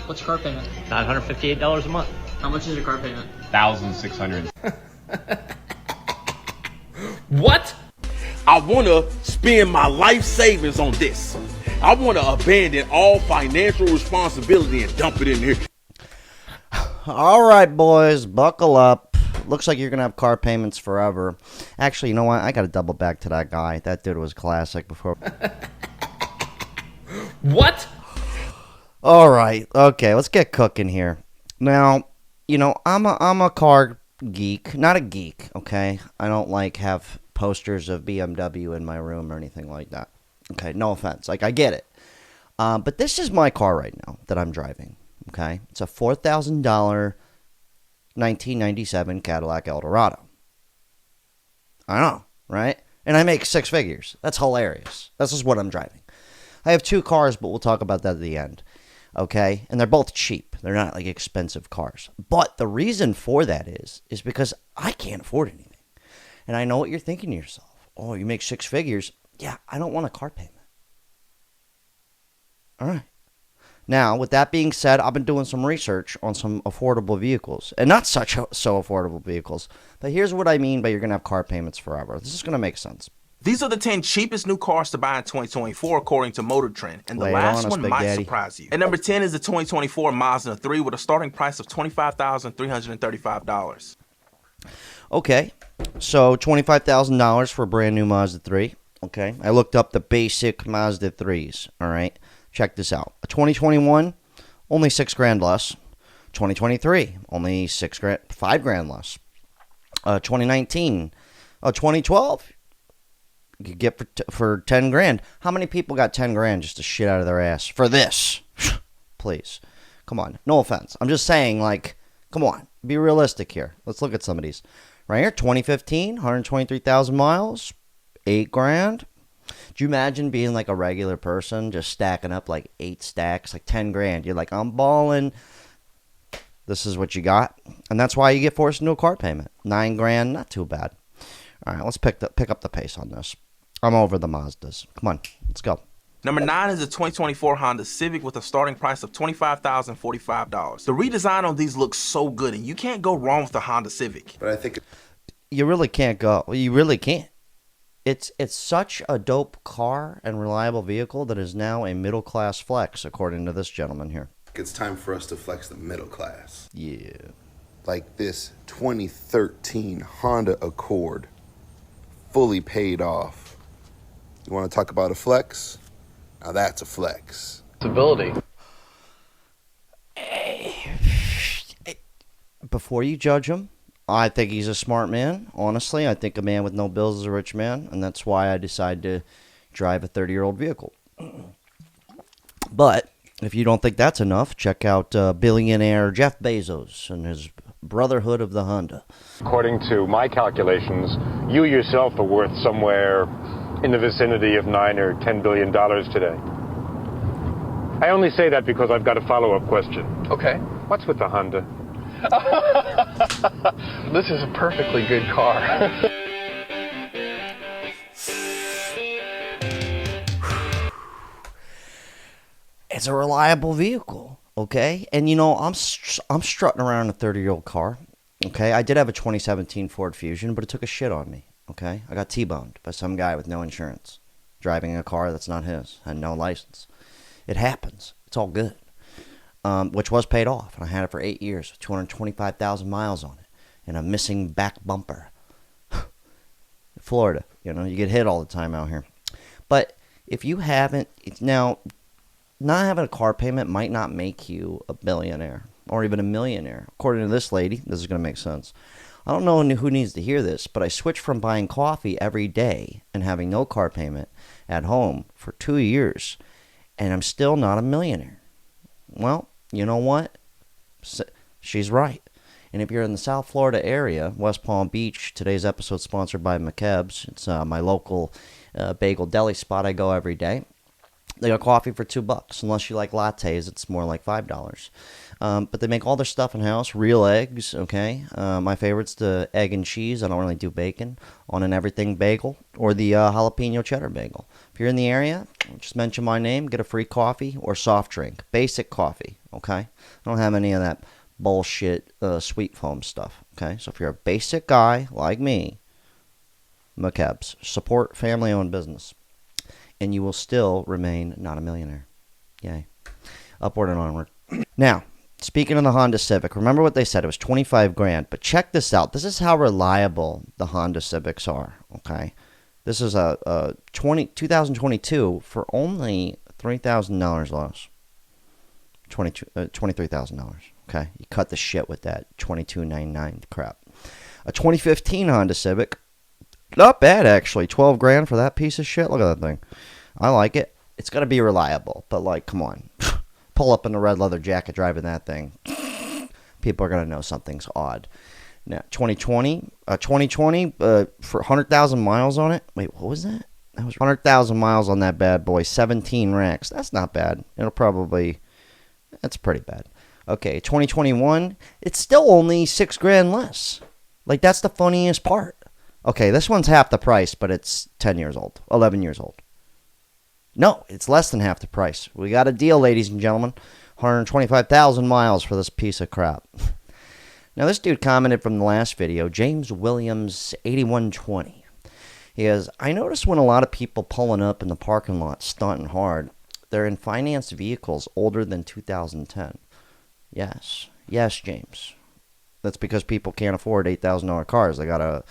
What's your car payment? $958 a month. How much is your car payment? $1,600. What? I want to spend my life savings on this. I want to abandon all financial responsibility and dump it in here. All right, boys, buckle up. Looks like you're going to have car payments forever. Actually, you know what? I got to double back to that guy. That dude was classic before. What? All right. Okay, let's get cooking here. Now, you know, I'm a car geek. Not a geek, okay? I don't, like, have posters of BMW in my room or anything like that. Okay, no offense. Like, I get it. But this is my car right now that I'm driving, okay? It's a $4,000 1997 Cadillac Eldorado. I know, right? And I make six figures. That's hilarious. This is what I'm driving. I have two cars, but we'll talk about that at the end, okay? And they're both cheap. They're not, like, expensive cars. But the reason for that is because I can't afford anything. And I know what you're thinking to yourself. Oh, you make six figures. Yeah, I don't want a car payment. All right. Now, with that being said, I've been doing some research on some affordable vehicles. And not so affordable vehicles. But here's what I mean by you're going to have car payments forever. This is going to make sense. These are the 10 cheapest new cars to buy in 2024 according to Motor Trend, and the last one might surprise you. At number 10 is the 2024 Mazda 3 with a starting price of $25,335. Okay, so $25,000 for a brand new Mazda 3. Okay, I looked up the basic Mazda 3s. All right, check this out. A 2021, only $6,000 less. 2023, only $5,000 less. 2019, 2012. You could get for $10,000. How many people got $10,000 just to shit out of their ass for this? Please, come on. No offense. I'm just saying, like, come on. Be realistic here. Let's look at some of these. Right here, 2015, 123,000 miles, $8,000. Do you imagine being like a regular person, just stacking up like 8 stacks, like $10,000? You're like, I'm balling. This is what you got, and that's why you get forced into a car payment. $9,000, not too bad. All right, let's pick up the pace on this. I'm over the Mazdas. Come on, let's go. Number 9 is the 2024 Honda Civic with a starting price of $25,045. The redesign on these looks so good, and you can't go wrong with the Honda Civic. But I think you really can't go. You really can't. It's such a dope car and reliable vehicle that is now a middle-class flex, according to this gentleman here. it's time for us to flex the middle class. Yeah. Like this 2013 Honda Accord, fully paid off. You want to talk about a flex? Now that's a flex. Ability. Before you judge him, I think he's a smart man. Honestly, I think a man with no bills is a rich man, and that's why I decided to drive a 30-year-old vehicle. But if you don't think that's enough, check out billionaire Jeff Bezos and his Brotherhood of the Honda. According to my calculations, you yourself are worth somewhere in the vicinity of $9 or $10 billion today. I only say that because I've got a follow-up question. Okay. What's with the Honda? This is a perfectly good car. It's a reliable vehicle, okay? And, you know, I'm strutting around a 30-year-old car, okay? I did have a 2017 Ford Fusion, but it took a shit on me, okay? I got T-boned by some guy with no insurance, driving a car that's not his, and no license. It happens. It's all good. Which was paid off, and I had it for 8 years with 225,000 miles on it, and a missing back bumper. Florida, you know, you get hit all the time out here. But if you haven't, now, not having a car payment might not make you a billionaire or even a millionaire. According to this lady, this is going to make sense. I don't know who needs to hear this, but I switched from buying coffee every day and having no car payment at home for 2 years, and I'm still not a millionaire. Well, you know what? She's right. And if you're in the South Florida area, West Palm Beach, today's episode is sponsored by McKeb's. It's my local bagel deli spot I go every day. They got coffee for $2. Unless you like lattes, it's more like $5. But they make all their stuff in house. Real eggs, okay. My favorite's the egg and cheese. I don't really do bacon on an everything bagel or the jalapeno cheddar bagel. If you're in the area, just mention my name. Get a free coffee or soft drink. Basic coffee, okay. I don't have any of that bullshit sweet foam stuff, okay. So if you're a basic guy like me, McKebs, support family-owned business, and you will still remain not a millionaire. Yay. Upward and onward. Now, speaking of the Honda Civic, remember what they said. It was 25 grand. But check this out. This is how reliable the Honda Civics are, okay? This is a 2022 for only $3,000 less. $23,000, okay? You cut the shit with that $22,999 crap. A 2015 Honda Civic, not bad, actually. 12 grand for that piece of shit. Look at that thing. I like it. It's got to be reliable, but, like, come on. Pull up in a red leather jacket driving that thing. People are going to know something's odd. Now, 2020 for 100,000 miles on it. Wait, what was that? That was 100,000 miles on that bad boy. 17 racks. That's not bad. That's pretty bad. Okay, 2021. It's still only 6 grand less. Like, that's the funniest part. Okay, this one's half the price, but it's 10 years old, 11 years old. No, it's less than half the price. We got a deal, ladies and gentlemen. 125,000 miles for this piece of crap. Now, this dude commented from the last video, James Williams 8120. He goes, I noticed when a lot of people pulling up in the parking lot stunting hard, they're in financed vehicles older than 2010. Yes, James. That's because people can't afford $8,000 cars. They gotta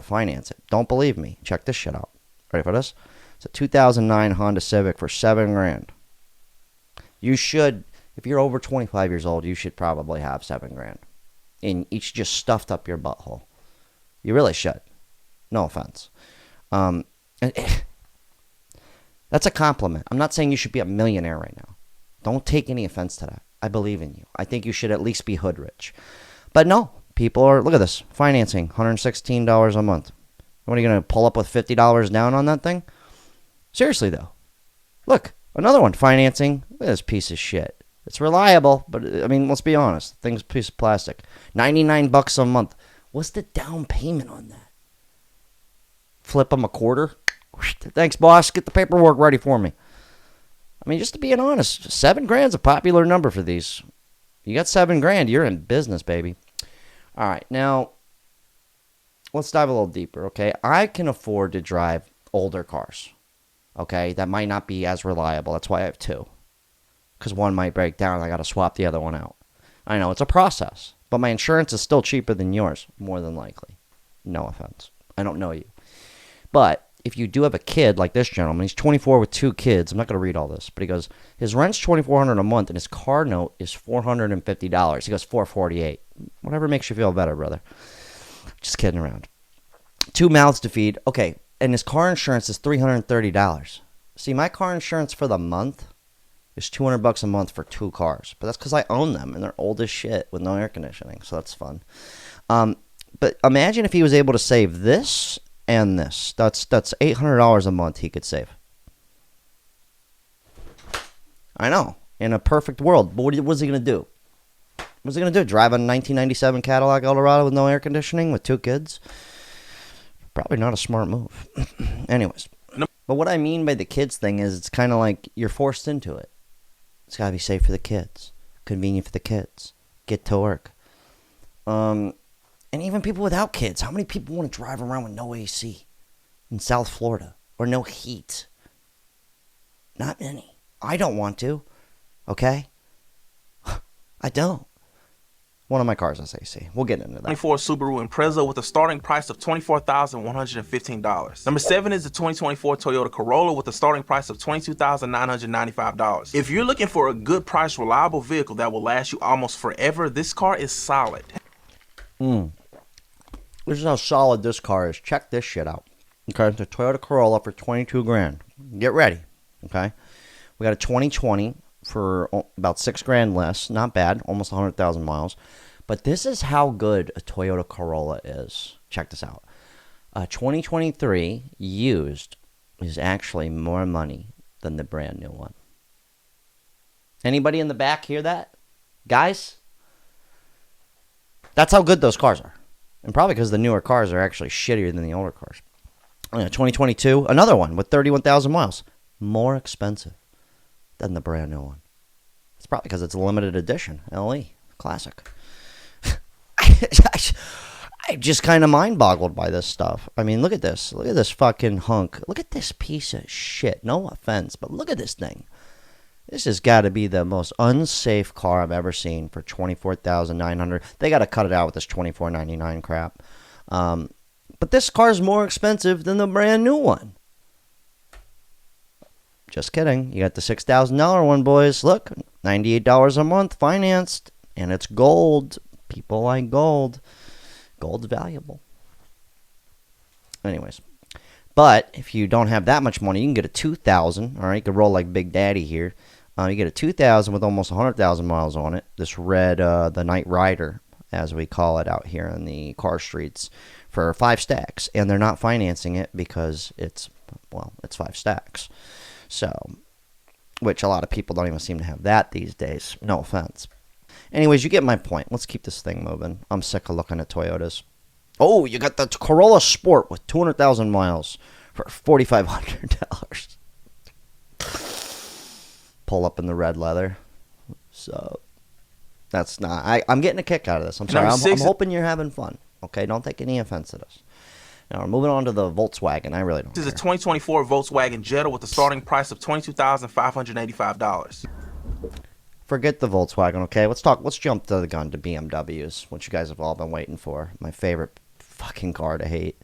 finance it. Don't believe me? Check this shit out. Ready for this? It's a 2009 Honda Civic for $7 grand. You should, if you're over 25 years old, you should probably have $7 grand. And each just stuffed up your butthole. You really should. No offense. That's a compliment. I'm not saying you should be a millionaire right now. Don't take any offense to that. I believe in you. I think you should at least be hood rich. But no, people are, look at this, financing, $116 a month. What are you going to pull up with $50 down on that thing? Seriously, though. Look, another one, financing. Look at this piece of shit. It's reliable, but, I mean, let's be honest. The thing's a piece of plastic. $99 a month. What's the down payment on that? Flip them a quarter? Thanks, boss. Get the paperwork ready for me. I mean, just to be honest, $7 grand's a popular number for these. You got $7 grand, you're in business, baby. All right, now, let's dive a little deeper, okay? I can afford to drive older cars, okay? That might not be as reliable. That's why I have two. Because one might break down, I got to swap the other one out. I know, it's a process. But my insurance is still cheaper than yours, more than likely. No offense. I don't know you. But if you do have a kid like this gentleman, he's 24 with 2 kids. I'm not going to read all this, but he goes, his rent's $2,400 a month and his car note is $450. He goes, $448. Whatever makes you feel better, brother. Just kidding around. 2 mouths to feed. Okay, and his car insurance is $330. See, my car insurance for the month is $200 a month for 2 cars, but that's because I own them and they're old as shit with no air conditioning, so that's fun. But imagine if he was able to save this and this. That's $800 a month he could save. I know. In a perfect world. But what was he going to do? What's he going to do? Drive a 1997 Cadillac Eldorado with no air conditioning with 2 kids? Probably not a smart move. Anyways. But what I mean by the kids thing is it's kind of like you're forced into it. It's got to be safe for the kids. Convenient for the kids. Get to work. And even people without kids. How many people want to drive around with no AC in South Florida? Or no heat? Not many. I don't want to. Okay? I don't. One of my cars has AC. We'll get into that. 24 Subaru Impreza with a starting price of $24,115. Number 7 is the 2024 Toyota Corolla with a starting price of $22,995. If you're looking for a good price, reliable vehicle that will last you almost forever, this car is solid. This is how solid this car is. Check this shit out. Okay, it's a Toyota Corolla for 22 grand. Get ready. Okay, we got a 2020 for about 6 grand less. Not bad, almost 100,000 miles. But this is how good a Toyota Corolla is. Check this out. 2023 used is actually more money than the brand new one. Anybody in the back hear that? Guys? That's how good those cars are. And probably because the newer cars are actually shittier than the older cars. 2022, another one with 31,000 miles. More expensive than the brand new one. It's probably because it's a limited edition. LE. Classic. I'm just kind of mind-boggled by this stuff. I mean, look at this. Look at this fucking hunk. Look at this piece of shit. No offense, but look at this thing. This has got to be the most unsafe car I've ever seen for $24,900. They got to cut it out with this $24.99 crap. But this car is more expensive than the brand new one. Just kidding. You got the $6,000 one, boys. Look, $98 a month financed, and it's gold. People like gold. Gold's valuable. Anyways. But if you don't have that much money, you can get a 2000. All right, you can roll like Big Daddy here. You get a 2000 with almost 100,000 miles on it. This red, the Night Rider, as we call it out here in the car streets, for 5 stacks. And they're not financing it because it's 5 stacks. So, which a lot of people don't even seem to have that these days. No offense. Anyways, you get my point. Let's keep this thing moving. I'm sick of looking at Toyotas. Oh, you got the Corolla Sport with 200,000 miles for $4,500. Pull up in the red leather. So, that's not... I'm getting a kick out of this. I'm sorry. I'm hoping you're having fun. Okay, don't take any offense to this. Now, we're moving on to the Volkswagen. I really don't care. This is a 2024 Volkswagen Jetta with a starting price of $22,585. Forget the Volkswagen, okay? Let's jump to the gun to BMWs, which you guys have all been waiting for. My favorite fucking car to hate.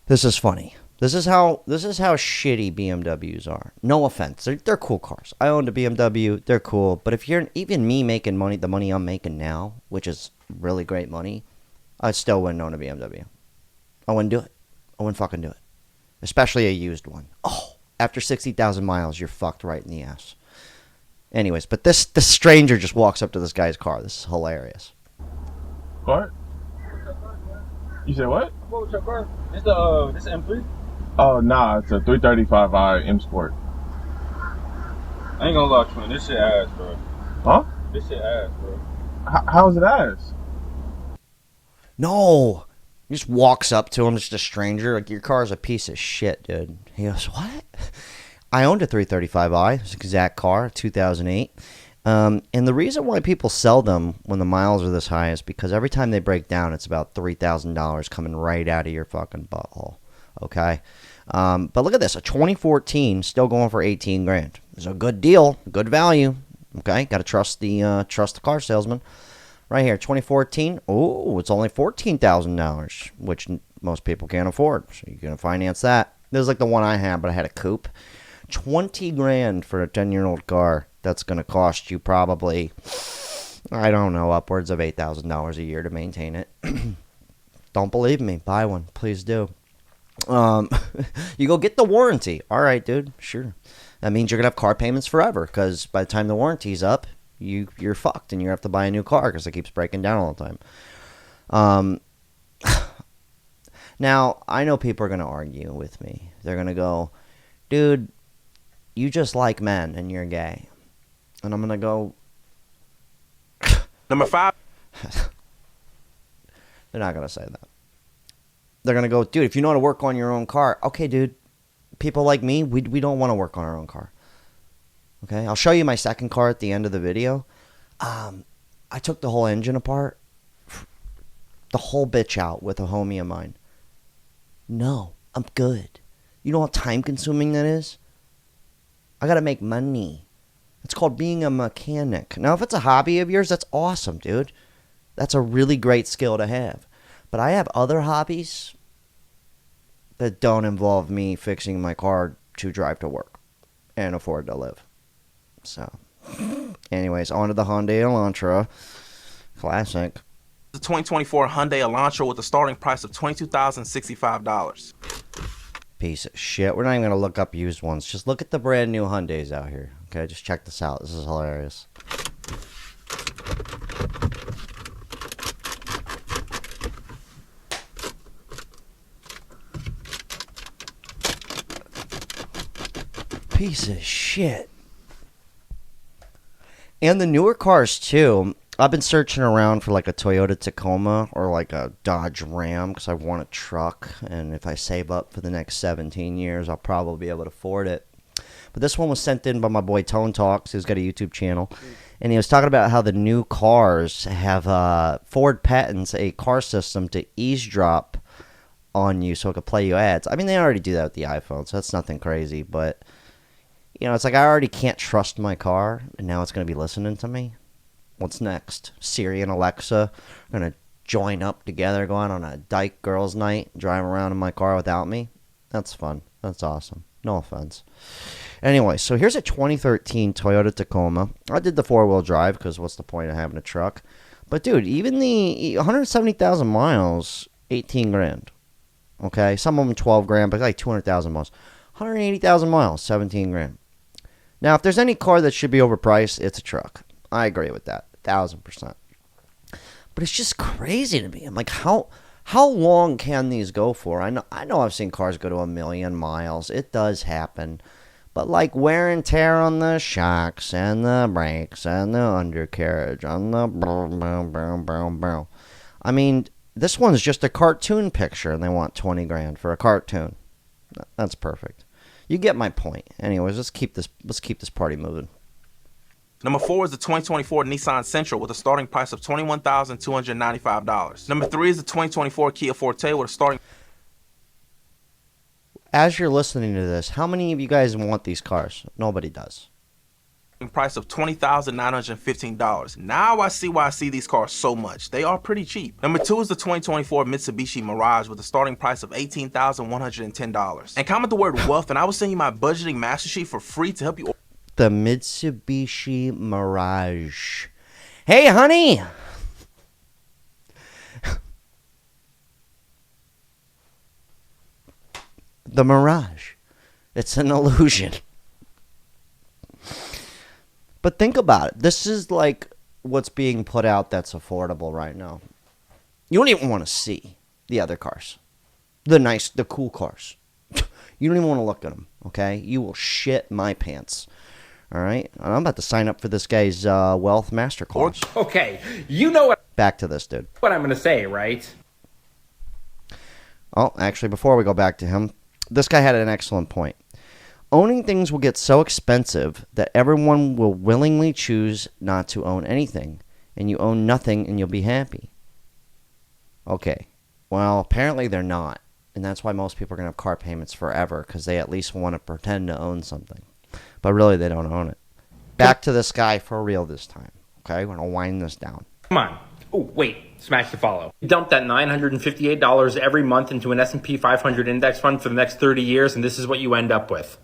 This is funny. This is how shitty BMWs are. No offense. They're cool cars. I owned a BMW. They're cool. But if you're even me making money, the money I'm making now, which is really great money, I still wouldn't own a BMW. I wouldn't do it. I wouldn't fucking do it. Especially a used one. Oh, after 60,000 miles, you're fucked right in the ass. Anyways, but this stranger just walks up to this guy's car. This is hilarious. What? You said what? What was your car? It's the this M3. Oh nah, it's a 335i M Sport. I ain't gonna lie, twin. This shit ass, bro. Huh? This shit ass, bro. How's it ass? No. He just walks up to him, just a stranger. Like, your car's a piece of shit, dude. He goes, what? I owned a 335i. It's an exact car, 2008. And the reason why people sell them when the miles are this high is because every time they break down, it's about $3,000 coming right out of your fucking butthole. Okay? But look at this. A 2014 still going for 18 grand. It's a good deal. Good value. Okay? Got to trust the car salesman. Right here, 2014. Oh, it's only $14,000, which most people can't afford. So you're going to finance that. This is like the one I had, but I had a coupe. 20 grand for a 10-year-old car. That's going to cost you probably, I don't know, upwards of $8,000 a year to maintain it. Don't believe me? Buy one. Please do. You go get the warranty. All right, dude. Sure. That means you're going to have car payments forever because by the time the warranty's up, you're fucked and you have to buy a new car because it keeps breaking down all the time. Now, I know people are going to argue with me. They're going to go, dude, you just like men and you're gay. And I'm going to go... Number 5. They're not going to say that. They're going to go, dude, if you know how to work on your own car. Okay, dude, people like me, we don't want to work on our own car. Okay, I'll show you my second car at the end of the video. I took the whole engine apart. The whole bitch out with a homie of mine. No, I'm good. You know how time-consuming that is? I gotta make money. It's called being a mechanic. Now, if it's a hobby of yours, that's awesome, dude. That's a really great skill to have. But I have other hobbies that don't involve me fixing my car to drive to work and afford to live. So, anyways, on to the Hyundai Elantra. Classic. The 2024 Hyundai Elantra with a starting price of $22,065. Piece of shit. We're not even going to look up used ones. Just look at the brand new Hyundais out here. Okay, just check this out. This is hilarious. Piece of shit. And the newer cars, too. I've been searching around for like a Toyota Tacoma or like a Dodge Ram because I want a truck. And if I save up for the next 17 years, I'll probably be able to afford it. But this one was sent in by my boy Tone Talks. He's got a YouTube channel. And he was talking about how the new cars have Ford patents a car system to eavesdrop on you so it could play you ads. I mean, they already do that with the iPhone, so that's nothing crazy. But, you know, it's like I already can't trust my car, and now it's going to be listening to me. What's next? Siri and Alexa are going to join up together, go out on a dyke girls' night, drive around in my car without me? That's fun. That's awesome. No offense. Anyway, so here's a 2013 Toyota Tacoma. I did the four-wheel drive because what's the point of having a truck? But, dude, even the 170,000 miles, 18 grand. Okay? Some of them 12 grand, but like 200,000 miles. 180,000 miles, 17 grand. Now, if there's any car that should be overpriced, it's a truck. I agree with that, 1,000%. But it's just crazy to me. I'm like, how long can these go for? I know I've seen cars go to 1 million miles. It does happen. But like wear and tear on the shocks and the brakes and the undercarriage and the boom, boom, boom, boom, boom. I mean, this one's just a cartoon picture and they want 20 grand for a cartoon. That's perfect. You get my point. Anyways, let's keep this party moving. Number 4 is the 2024 Nissan Sentra with a starting price of $21,295. Number 3 is the 2024 Kia Forte with a starting... As you're listening to this, how many of you guys want these cars? Nobody does. Price of $20,915. Now I see why I see these cars so much. They are pretty cheap. Number 2 is the 2024 Mitsubishi Mirage with a starting price of $18,110. And comment the word wealth and I will send you my budgeting master sheet for free to help you... The Mitsubishi Mirage. Hey, honey! The Mirage. It's an illusion. But think about it. This is like what's being put out that's affordable right now. You don't even want to see the other cars. The cool cars. You don't even want to look at them, okay? You will shit my pants. All right? And I'm about to sign up for this guy's wealth masterclass. Okay, you know Back to this, dude. what I'm going to say, right? Oh, actually, before we go back to him, this guy had an excellent point. Owning things will get so expensive that everyone will willingly choose not to own anything. And you own nothing and you'll be happy. Okay. Well, apparently they're not. And that's why most people are going to have car payments forever. Because they at least want to pretend to own something. But really, they don't own it. Back to this guy for real this time. Okay? We're going to wind this down. Come on. Oh, wait. Smash the follow. You dump that $958 every month into an S&P 500 index fund for the next 30 years, and this is what you end up with.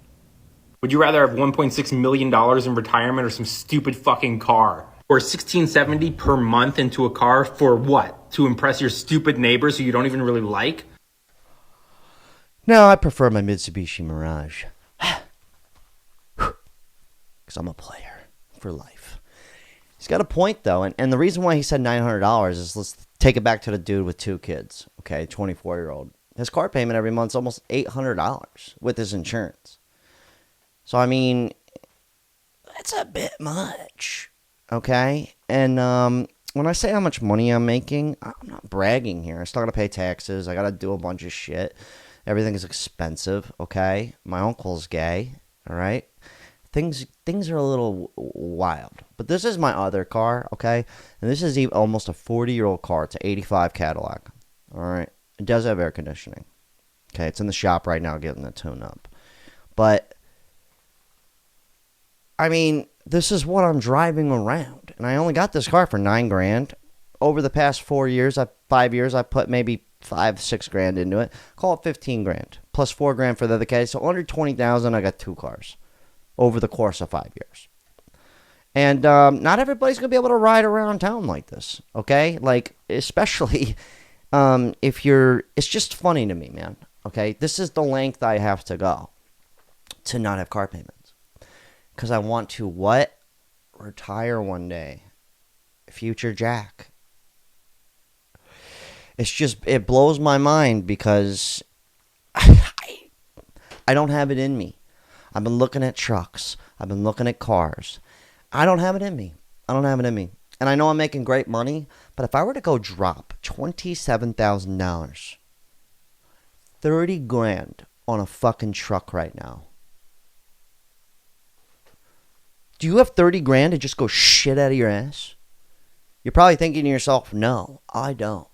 Would you rather have $1.6 million in retirement or some stupid fucking car? Or $1,670 per month into a car for what? To impress your stupid neighbors who you don't even really like? No, I prefer my Mitsubishi Mirage. Because I'm a player for life. He's got a point, though. And the reason why he said $900 is, let's take it back to the dude with 2 kids. Okay, 24-year-old. His car payment every month is almost $800 with his insurance. So, I mean, that's a bit much. Okay? And when I say how much money I'm making, I'm not bragging here. I still got to pay taxes. I got to do a bunch of shit. Everything is expensive. Okay? My uncle's gay. All right? Things are a little wild. But this is my other car, okay? And this is almost a 40-year-old car. It's an 85 Cadillac, all right? It does have air conditioning. Okay, it's in the shop right now getting the tune up. But, I mean, this is what I'm driving around. And I only got this car for $9 grand. Over the past 5 years, I put maybe $5-6 grand into it. Call it 15 grand. Plus 4 grand for the other case. So under 20,000, I got 2 cars. Over the course of 5 years. And not everybody's going to be able to ride around town like this, okay? Like, especially if you're... It's just funny to me, man, okay? This is the length I have to go to not have car payments. Because I want to, what? Retire one day. Future Jack. It's just... It blows my mind because I don't have it in me. I've been looking at trucks. I've been looking at cars. I don't have it in me. I don't have it in me. And I know I'm making great money, but if I were to go drop $27,000, 30 grand on a fucking truck right now. Do you have 30 grand to just go shit out of your ass? You're probably thinking to yourself, no, I don't.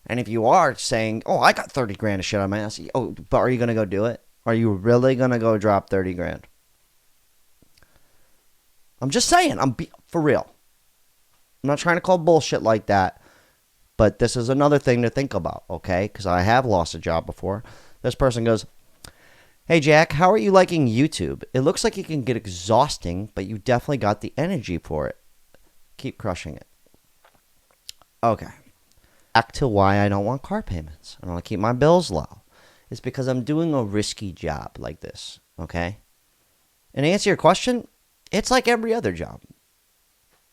And if you are saying, oh, I got 30 grand to shit out of my ass. Oh, but are you going to go do it? Are you really going to go drop 30 grand? I'm just saying. For real. I'm not trying to call bullshit like that. But this is another thing to think about, okay? Because I have lost a job before. This person goes, hey, Jack, how are you liking YouTube? It looks like it can get exhausting, but you definitely got the energy for it. Keep crushing it. Okay. Back to why I don't want car payments. I want to keep my bills low. It's because I'm doing a risky job like this, okay? And to answer your question, it's like every other job.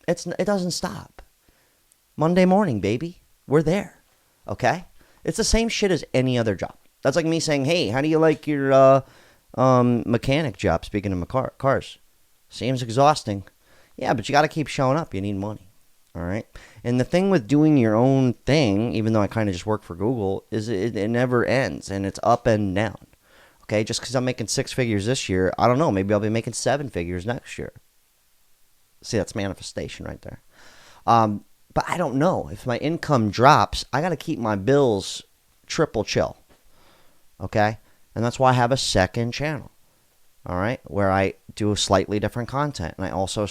It doesn't stop. Monday morning, baby. We're there, okay? It's the same shit as any other job. That's like me saying, hey, how do you like your mechanic job, speaking of cars? Seems exhausting. Yeah, but you got to keep showing up. You need money, all right? And the thing with doing your own thing, even though I kind of just work for Google, is it never ends, and it's up and down, okay? Just because I'm making 6 figures this year, I don't know. Maybe I'll be making 7 figures next year. See, that's manifestation right there. But I don't know. If my income drops, I got to keep my bills triple chill. Okay? And that's why I have a second channel. All right? Where I do slightly different content. And I also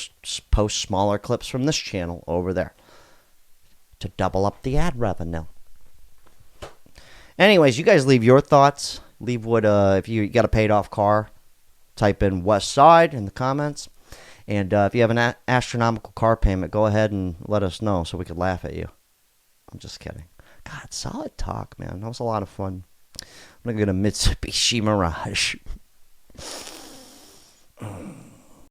post smaller clips from this channel over there. To double up the ad revenue. Anyways, you guys leave your thoughts. Leave what, if you got a paid off car, type in West Side in the comments. And if you have an astronomical car payment, go ahead and let us know so we could laugh at you. I'm just kidding. God, solid talk, man. That was a lot of fun. I'm going to get a Mitsubishi Mirage.